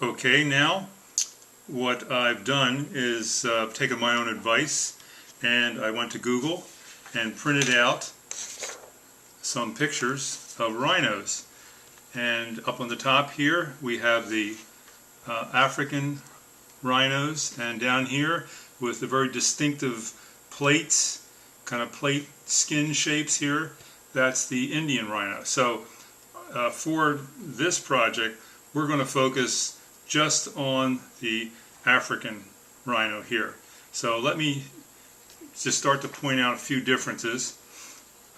Okay, now what I've done is taken my own advice, and I went to Google and printed out some pictures of rhinos. And up on the top here we have the African rhinos, and down here with the very distinctive plates, kind of plate skin shapes here, that's the Indian rhino. So for this project we're going to focus just on the African rhino here. So let me just start to point out a few differences.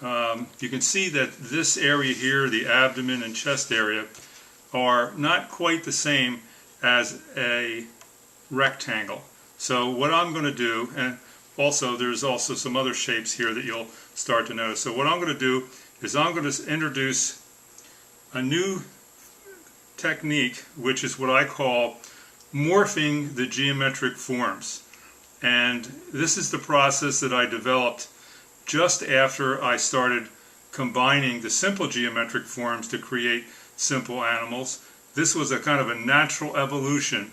You can see that this area here, the abdomen and chest area, are not quite the same as a rectangle. So what I'm going to do, and also there's also some other shapes here that you'll start to notice. So what I'm going to do is I'm going to introduce a new technique, which is what I call morphing the geometric forms. And this is the process that I developed just after I started combining the simple geometric forms to create simple animals. This was a kind of a natural evolution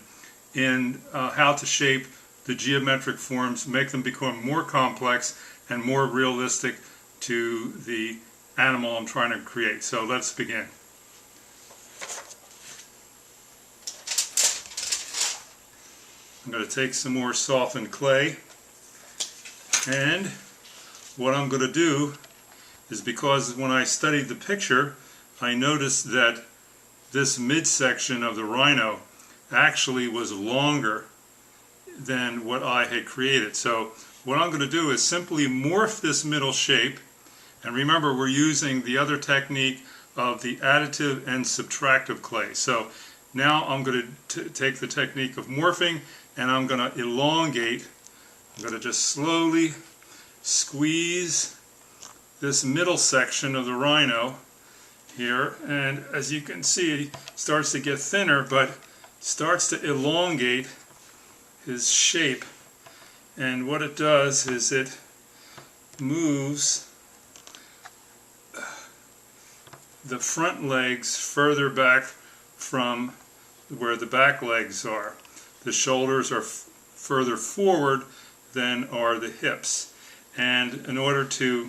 in how to shape the geometric forms, make them become more complex and more realistic to the animal I'm trying to create. So let's begin. I'm going to take some more softened clay, and what I'm going to do is, because when I studied the picture I noticed that this midsection of the rhino actually was longer than what I had created. So what I'm going to do is simply morph this middle shape, and remember we're using the other technique of the additive and subtractive clay. So now I'm going to take the technique of morphing and I'm going to elongate. I'm going to just slowly squeeze this middle section of the rhino here, and as you can see it starts to get thinner but starts to elongate his shape. And what it does is it moves the front legs further back from where the back legs are. The shoulders are further forward than are the hips. And in order to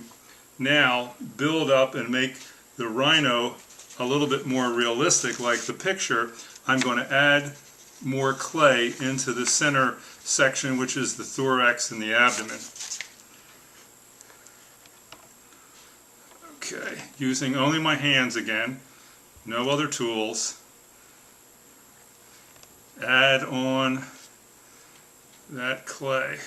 now build up and make the rhino a little bit more realistic like the picture, I'm going to add more clay into the center section, which is the thorax and the abdomen. Okay, using only my hands again, no other tools. Add on that clay.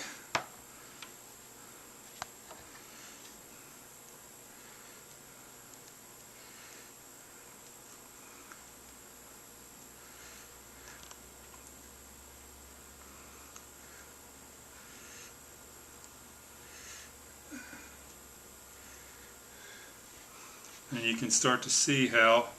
And you can start to see how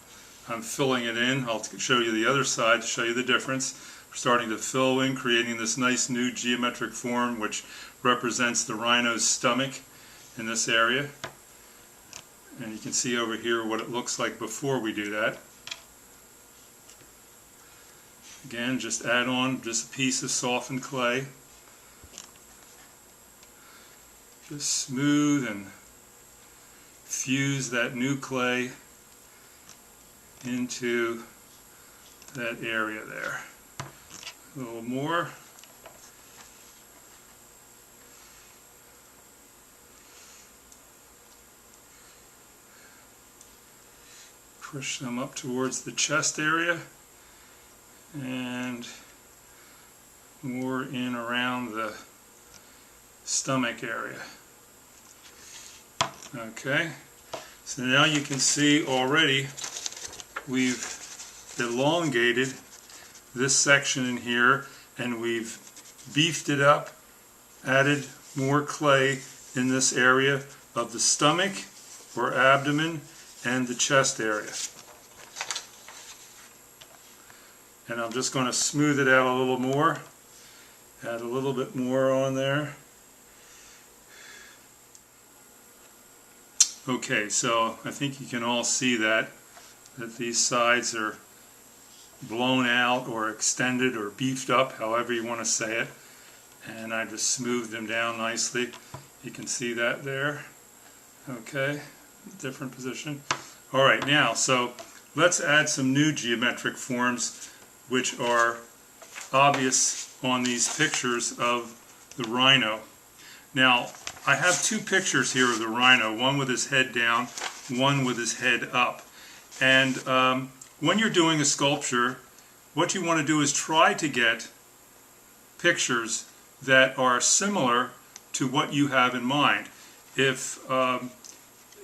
I'm filling it in. I'll show you the other side to show you the difference. We're starting to fill in, creating this nice new geometric form which represents the rhino's stomach in this area. And you can see over here what it looks like before we do that. Again, just add on just a piece of softened clay. Just smooth and fuse that new clay into that area there. A little more. Push them up towards the chest area and more in around the stomach area. Okay, so now you can see already we've elongated this section in here and we've beefed it up, added more clay in this area of the stomach or abdomen and the chest area. And I'm just going to smooth it out a little more, add a little bit more on there. Okay, so I think you can all see that these sides are blown out or extended or beefed up, however you want to say it. And I just smoothed them down nicely. You can see that there. Okay, different position. All right, now, so let's add some new geometric forms which are obvious on these pictures of the rhino. Now, I have two pictures here of the rhino, one with his head down, one with his head up. And when you're doing a sculpture, what you want to do is try to get pictures that are similar to what you have in mind. If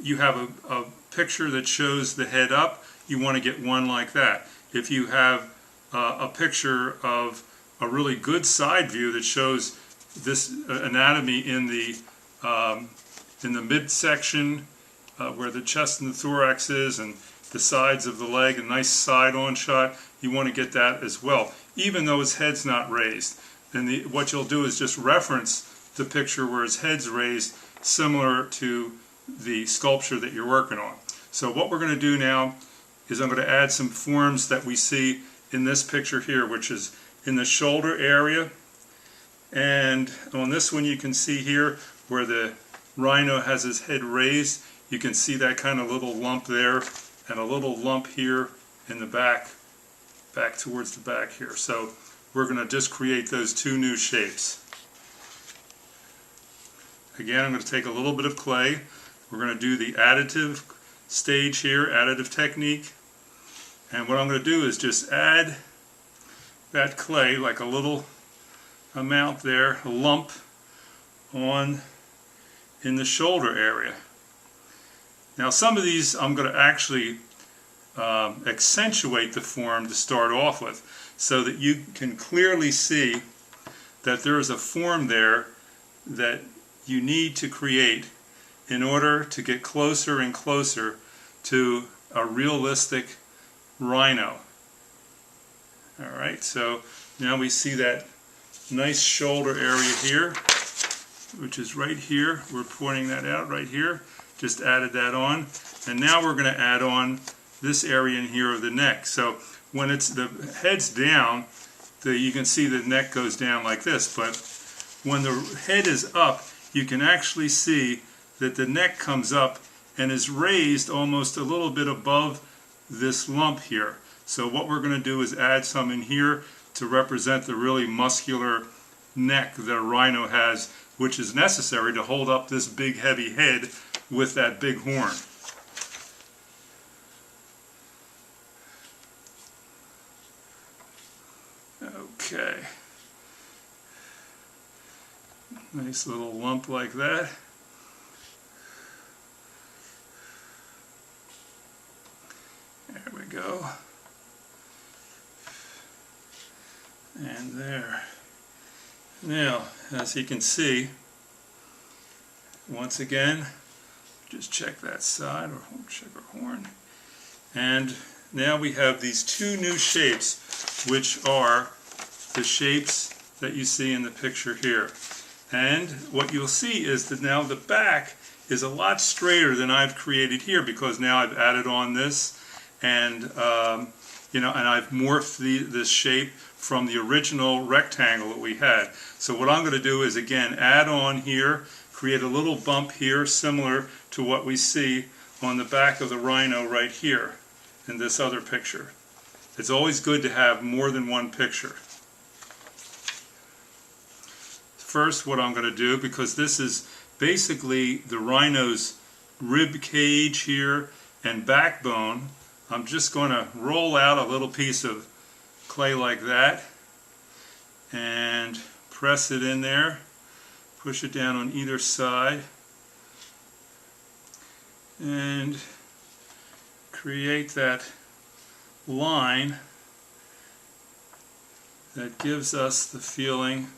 you have a picture that shows the head up, you want to get one like that. If you have a picture of a really good side view that shows this anatomy in the midsection where the chest and the thorax is, and the sides of the leg, a nice side-on shot, you want to get that as well, even though his head's not raised. Then what you'll do is just reference the picture where his head's raised, similar to the sculpture that you're working on. So what we're going to do now is I'm going to add some forms that we see in this picture here, which is in the shoulder area. And on this one you can see here where the rhino has his head raised, you can see that kind of little lump there and a little lump here in the back towards the back here. So we're going to just create those two new shapes. Again, I'm going to take a little bit of clay. We're going to do the additive stage here, additive technique. And what I'm going to do is just add that clay, like a little amount there, a lump on in the shoulder area. Now some of these I'm going to actually accentuate the form to start off with, so that you can clearly see that there is a form there that you need to create in order to get closer and closer to a realistic rhino. Alright, so now we see that nice shoulder area here, which is right here. We're pointing that out right here. Just added that on. And now we're going to add on this area in here of the neck. So when it's the head's down, you can see the neck goes down like this. But when the head is up, you can actually see that the neck comes up and is raised almost a little bit above this lump here. So what we're going to do is add some in here to represent the really muscular neck that a rhino has, which is necessary to hold up this big heavy head with that big horn. Okay. Nice little lump like that. There we go. And there. Now, as you can see, once again, just check that side, or check our horn. And now we have these two new shapes, which are the shapes that you see in the picture here. And what you'll see is that now the back is a lot straighter than I've created here, because now I've added on this, and and I've morphed this shape from the original rectangle that we had. So what I'm going to do is again add on here, create a little bump here similar to what we see on the back of the rhino right here in this other picture. It's always good to have more than one picture. First, what I'm going to do, because this is basically the rhino's rib cage here and backbone, I'm just going to roll out a little piece of clay like that and press it in there, push it down on either side, and create that line that gives us the feeling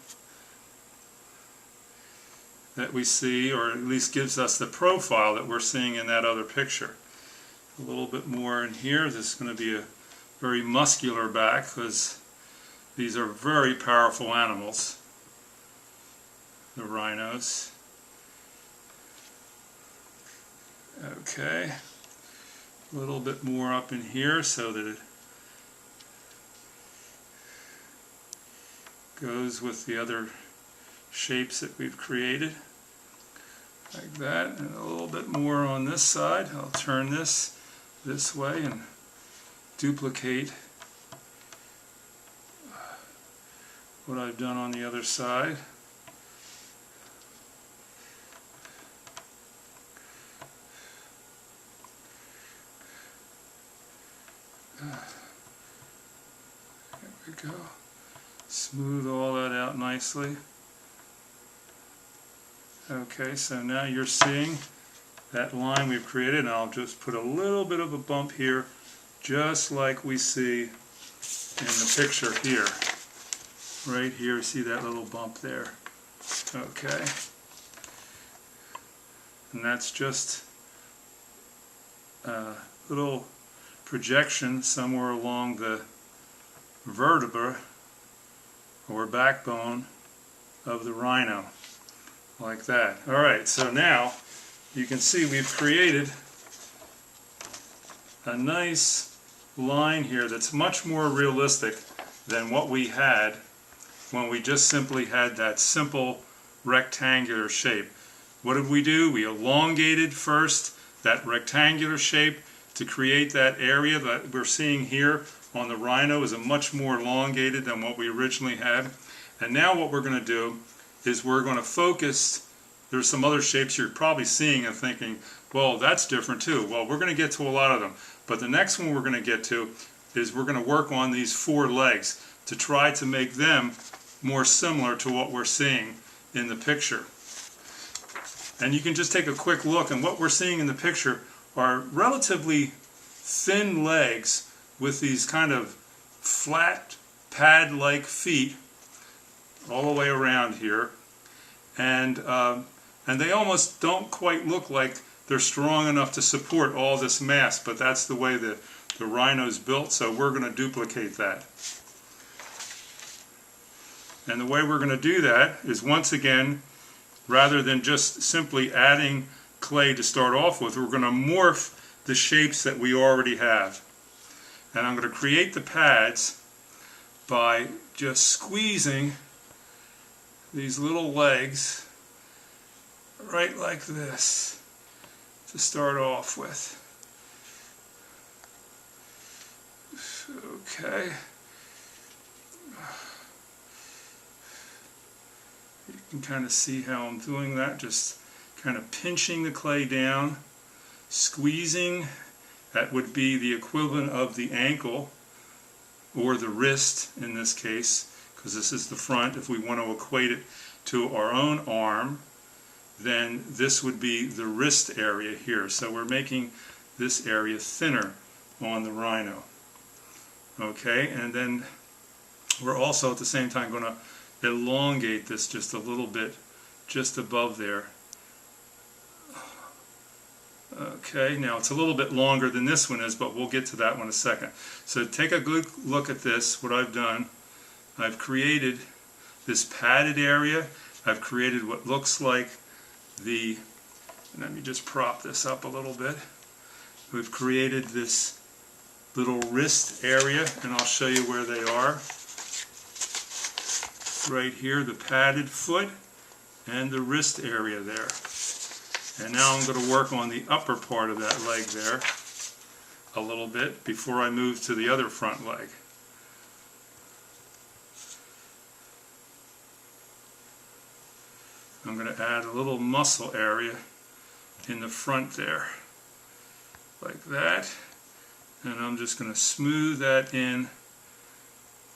that we see, or at least gives us the profile that we're seeing in that other picture. A little bit more in here. This is going to be a very muscular back, because these are very powerful animals, the rhinos. Okay, a little bit more up in here so that goes with the other shapes that we've created, like that, and a little bit more on this side. I'll turn this way and duplicate what I've done on the other side. There we go. Smooth all that out nicely. Okay, so now you're seeing that line we've created, and I'll just put a little bit of a bump here, just like we see in the picture here. Right here, see that little bump there? Okay. And that's just a little projection somewhere along the vertebra or backbone of the rhino, like that. Alright, so now you can see we've created a nice line here that's much more realistic than what we had when we just simply had that simple rectangular shape. What did we do? We elongated first that rectangular shape to create that area that we're seeing here on the rhino is a much more elongated than what we originally had. And now what we're going to do is we're going to focus. There's some other shapes you're probably seeing and thinking, well, that's different too. Well, we're going to get to a lot of them. But the next one we're going to get to is we're going to work on these four legs to try to make them more similar to what we're seeing in the picture. And you can just take a quick look, and what we're seeing in the picture are relatively thin legs with these kind of flat pad-like feet all the way around here, and they almost don't quite look like they're strong enough to support all this mass, but that's the way the rhino's built, so we're going to duplicate that. And the way we're going to do that is, once again, rather than just simply adding clay to start off with, we're going to morph the shapes that we already have. And I'm going to create the pads by just squeezing these little legs right like this to start off with. Okay. You can kind of see how I'm doing that, just kind of pinching the clay down, squeezing. That would be the equivalent of the ankle or the wrist in this case, because this is the front. If we want to equate it to our own arm, then this would be the wrist area here. So we're making this area thinner on the rhino. Okay, and then we're also at the same time going to elongate this just a little bit, just above there. Okay, now it's a little bit longer than this one is, but we'll get to that one in a second. So take a good look at this, what I've done. I've created this padded area. I've created what looks like the, let me just prop this up a little bit. We've created this little wrist area, and I'll show you where they are. Right here, the padded foot and the wrist area there. And now I'm going to work on the upper part of that leg there a little bit before I move to the other front leg. I'm going to add a little muscle area in the front there, like that. And I'm just going to smooth that in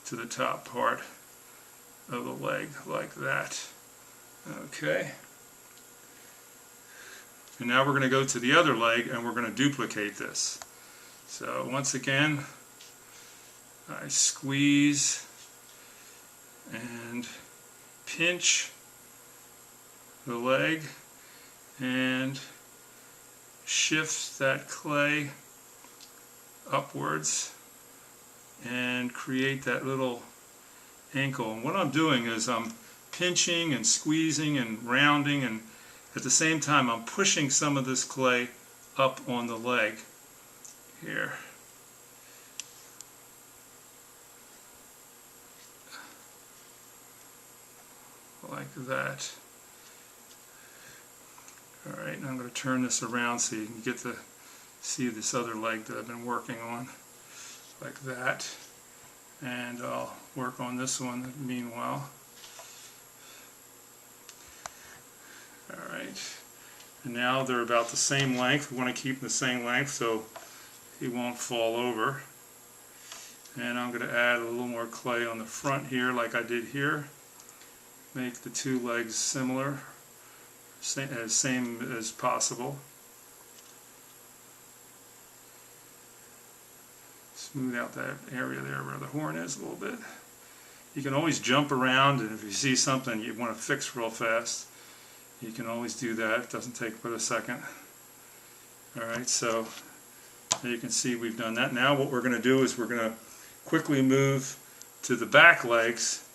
to the top part of the leg, like that. Okay. And now we're going to go to the other leg and we're going to duplicate this. So once again, I squeeze and pinch the leg and shift that clay upwards and create that little ankle. And what I'm doing is I'm pinching and squeezing and rounding, and at the same time I'm pushing some of this clay up on the leg here. like that. Alright, and I'm going to turn this around so you can get to see this other leg that I've been working on, like that. And I'll work on this one meanwhile. Alright, and now they're about the same length. We want to keep them the same length so he won't fall over. And I'm going to add a little more clay on the front here like I did here. Make the two legs similar, same as possible. Smooth out that area there where the horn is a little bit. You can always jump around, and if you see something you want to fix real fast, you can always do that. It doesn't take but a second. Alright, so you can see we've done that. Now what we're going to do is we're going to quickly move to the back legs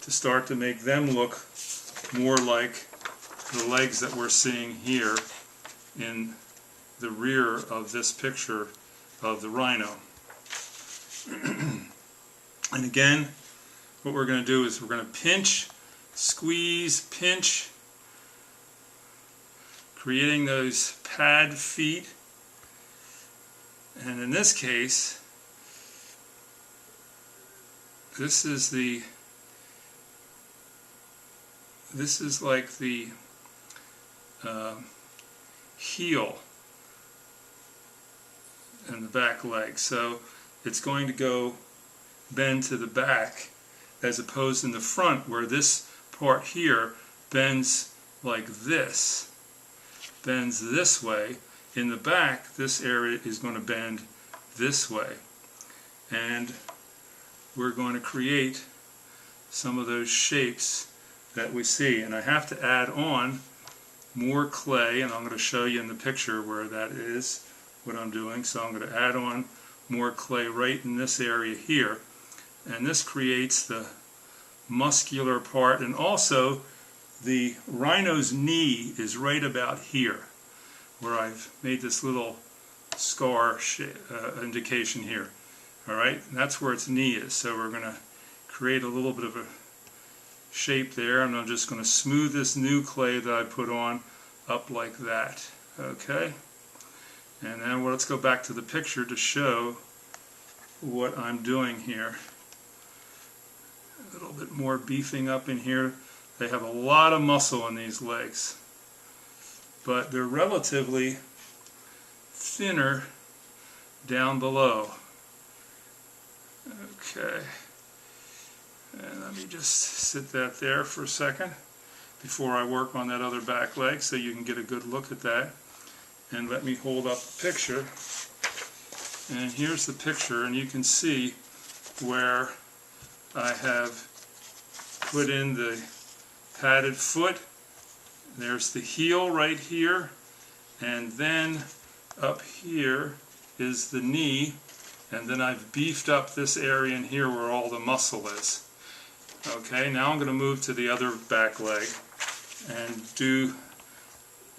to start to make them look more like the legs that we're seeing here in the rear of this picture of the rhino. And again, what we're going to do is we're going to pinch, squeeze, pinch, creating those pad feet. And in this case, this is like the heel and the back leg. So it's going to go bend to the back as opposed in the front where this part here bends like this, bends this way. In the back, this area is going to bend this way. And we're going to create some of those shapes that we see. And I have to add on more clay, and I'm going to show you in the picture where that is, what I'm doing. So I'm going to add on more clay right in this area here. And this creates the muscular part, and also the rhino's knee is right about here, where I've made this little scar indication here. Alright, that's where its knee is. So we're going to create a little bit of a shape there, and I'm just going to smooth this new clay that I put on up like that. Okay, and then let's go back to the picture to show what I'm doing here. A little bit more beefing up in here. They have a lot of muscle in these legs, but they're relatively thinner down below. Okay, and let me just sit that there for a second before I work on that other back leg so you can get a good look at that. And let me hold up the picture, and here's the picture, and you can see where I have put in the padded foot. There's the heel right here, and then up here is the knee, and then I've beefed up this area in here where all the muscle is. Okay, now I'm going to move to the other back leg and do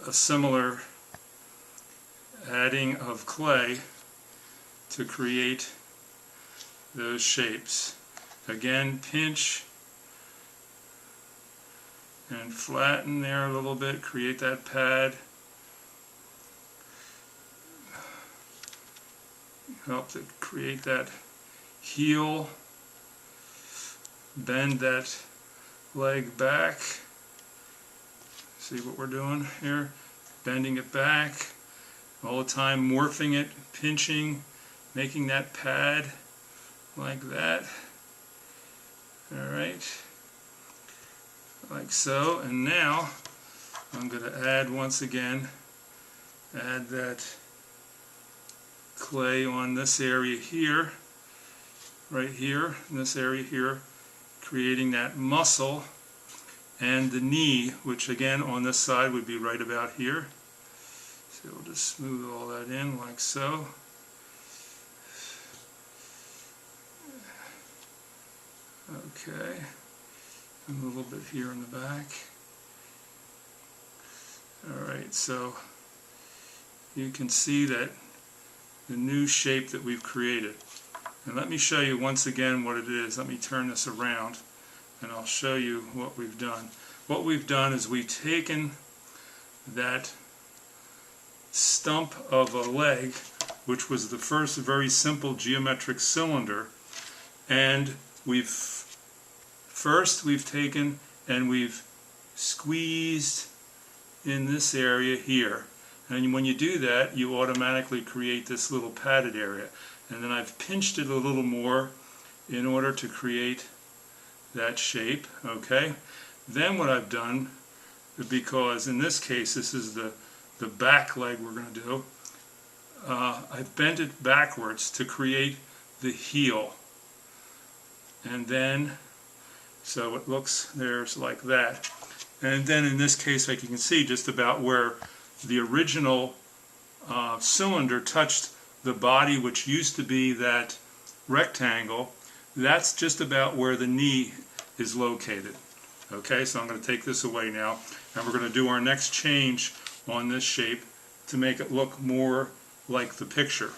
a similar adding of clay to create those shapes. Again, pinch and flatten there a little bit, create that pad. Help to create that heel. Bend that leg back. See what we're doing here? Bending it back. All the time morphing it, pinching, making that pad like that. Alright. Like so. And now I'm going to add once again, add that clay on this area here, right here, in this area here, creating that muscle, and the knee, which again on this side would be right about here. So we'll just smooth all that in like so. Okay, and a little bit here in the back. Alright, so you can see that the new shape that we've created. And let me show you once again what it is. Let me turn this around and I'll show you what we've done. what we've done is we've taken that stump of a leg, which was the first very simple geometric cylinder, and we've taken and we've squeezed in this area here. And when you do that, you automatically create this little padded area. And then I've pinched it a little more in order to create that shape, okay? Then what I've done, because in this case this is the back leg we're going to do, I've bent it backwards to create the heel. And then, so it looks there's like that. And then in this case, like you can see, just about where the original cylinder touched the body, which used to be that rectangle, that's just about where the knee is located. Okay, so I'm going to take this away now, and we're going to do our next change on this shape to make it look more like the picture.